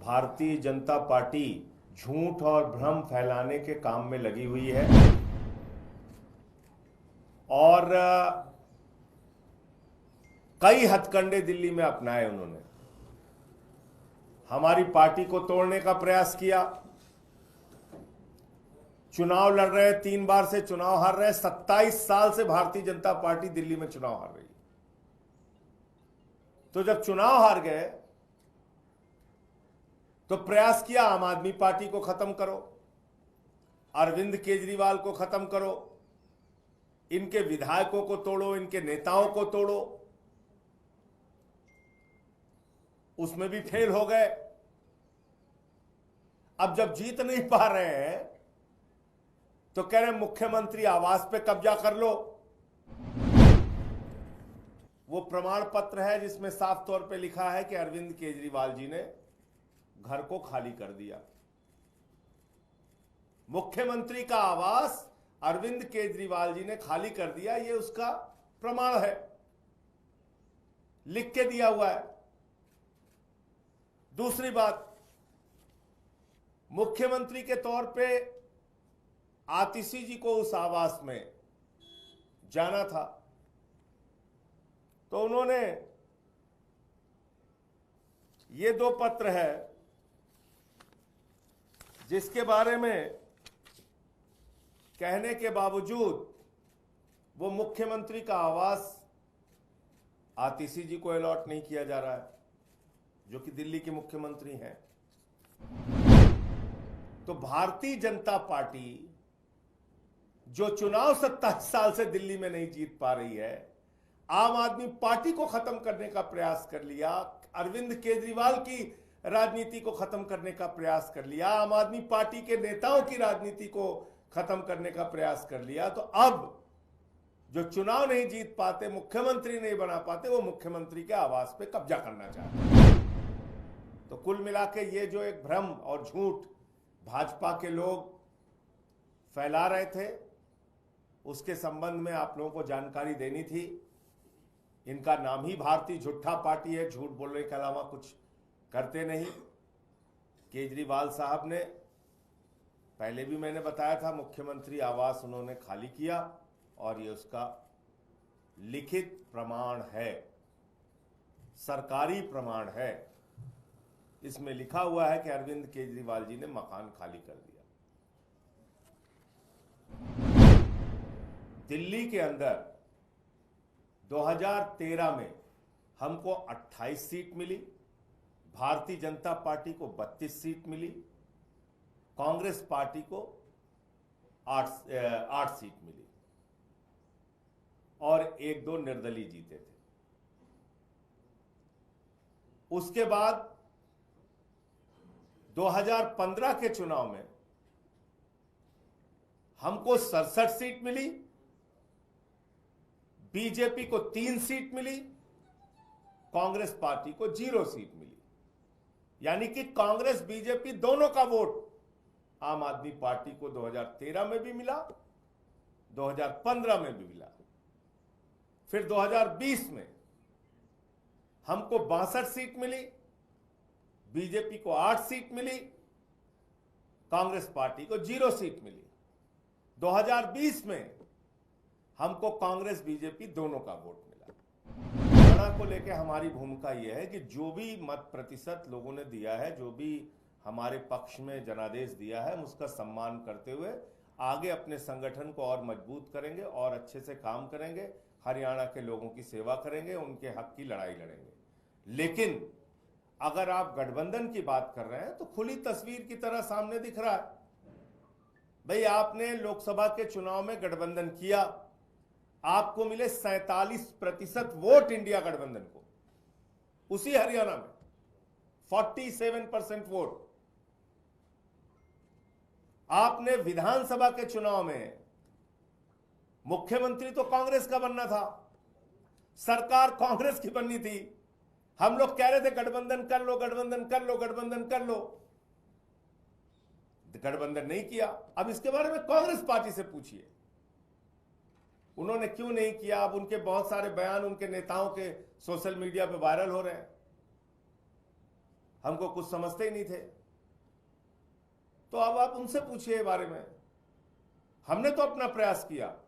Bharatiya Janata party झूठ और भ्रम फैलाने के काम में लगी हुई है और कई हथकंडे दिल्ली में अपनाए उन्होंने। हमारी पार्टी को तोड़ने का प्रयास किया, चुनाव लड़ रहे, 3 बार से चुनाव हार रहे, 27 साल से भारतीय जनता पार्टी दिल्ली में चुनाव हार रही। तो जब चुनाव हार गए तो प्रयास किया आम आदमी पार्टी को खत्म करो, अरविंद केजरीवाल को खत्म करो, इनके विधायकों को तोड़ो, इनके नेताओं को तोड़ो। उसमें भी फेल हो गए। अब जब जीत नहीं पा रहे हैं तो कह रहे मुख्यमंत्री आवास पे कब्जा कर लो। वो प्रमाण पत्र है जिसमें साफ तौर पे लिखा है कि अरविंद केजरीवाल जी ने घर को खाली कर दिया। मुख्यमंत्री का आवास अरविंद केजरीवाल जी ने खाली कर दिया, ये उसका प्रमाण है, लिख के दिया हुआ है। दूसरी बात, मुख्यमंत्री के तौर पे आतिशी जी को उस आवास में जाना था तो उन्होंने, ये 2 पत्र है जिसके बारे में कहने के बावजूद वो मुख्यमंत्री का आवास आतिशी जी को अलॉट नहीं किया जा रहा है, जो कि दिल्ली के मुख्यमंत्री हैं। तो भारतीय जनता पार्टी जो चुनाव 27 साल से दिल्ली में नहीं जीत पा रही है, आम आदमी पार्टी को खत्म करने का प्रयास कर लिया, अरविंद केजरीवाल की राजनीति को खत्म करने का प्रयास कर लिया, आम आदमी पार्टी के नेताओं की राजनीति को खत्म करने का प्रयास कर लिया, तो अब जो चुनाव नहीं जीत पाते, मुख्यमंत्री नहीं बना पाते, वो मुख्यमंत्री के आवास पे कब्जा करना चाहते हैं। तो कुल मिला के ये जो एक भ्रम और झूठ भाजपा के लोग फैला रहे थे, उसके संबंध में आप लोगों को जानकारी देनी थी। इनका नाम ही भारतीय झूठा पार्टी है, झूठ बोलने के अलावा कुछ करते नहीं। केजरीवाल साहब ने, पहले भी मैंने बताया था, मुख्यमंत्री आवास उन्होंने खाली किया और ये उसका लिखित प्रमाण है, सरकारी प्रमाण है। इसमें लिखा हुआ है कि अरविंद केजरीवाल जी ने मकान खाली कर दिया। दिल्ली के अंदर 2013 में हमको 28 सीट मिली, भारतीय जनता पार्टी को 32 सीट मिली, कांग्रेस पार्टी को 8 सीट मिली और 1-2 निर्दलीय जीते थे। उसके बाद 2015 के चुनाव में हमको 67 सीट मिली, बीजेपी को 3 सीट मिली, कांग्रेस पार्टी को 0 सीट मिली। यानी कि कांग्रेस बीजेपी दोनों का वोट आम आदमी पार्टी को 2013 में भी मिला, 2015 में भी मिला। फिर 2020 में हमको 62 सीट मिली, बीजेपी को 8 सीट मिली, कांग्रेस पार्टी को 0 सीट मिली। 2020 में हमको कांग्रेस बीजेपी दोनों का वोट मिला। हरियाणा को लेकर हमारी भूमिका यह है कि जो भी मत प्रतिशत लोगों ने दिया है, जो भी हमारे पक्ष में जनादेश दिया है, हम उसका सम्मान करते हुए आगे अपने संगठन को और मजबूत करेंगे और अच्छे से काम करेंगे, हरियाणा के लोगों की सेवा करेंगे, उनके हक की लड़ाई लड़ेंगे। लेकिन अगर आप गठबंधन की बात कर रहे हैं तो खुली तस्वीर की तरह सामने दिख रहा है। भाई, आपने लोकसभा के चुनाव में गठबंधन किया, आपको मिले 47% वोट इंडिया गठबंधन को। उसी हरियाणा में 47% वोट। आपने विधानसभा के चुनाव में, मुख्यमंत्री तो कांग्रेस का बनना था, सरकार कांग्रेस की बननी थी, हम लोग कह रहे थे गठबंधन कर लो, गठबंधन कर लो, गठबंधन कर लो। गठबंधन नहीं किया। अब इसके बारे में कांग्रेस पार्टी से पूछिए, उन्होंने क्यों नहीं किया। अब उनके बहुत सारे बयान उनके नेताओं के सोशल मीडिया पे वायरल हो रहे हैं। हमको कुछ समझते ही नहीं थे। तो अब आप उनसे पूछिए बारे में। हमने तो अपना प्रयास किया